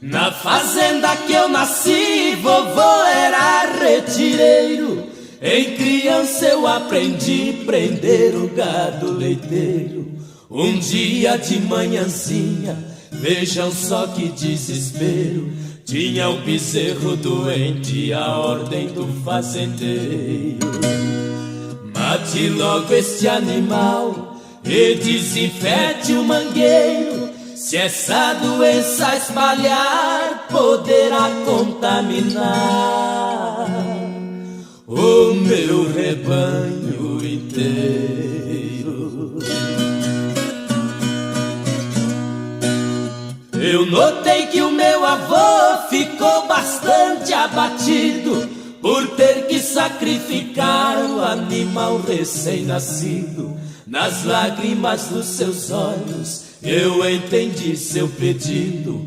Na fazenda que eu nasci, vovô era retireiro. Em criança eu aprendi prender o gado leiteiro. Um dia de manhãzinha, vejam só que desespero, tinha um bezerro doente, a ordem do fazendeiro: mate logo este animal e desinfete o mangueiro. Se essa doença espalhar, poderá contaminar o meu rebanho inteiro. Eu notei que o meu avô ficou bastante abatido por ter que sacrificar o animal recém-nascido. Nas lágrimas dos seus olhos eu entendi seu pedido.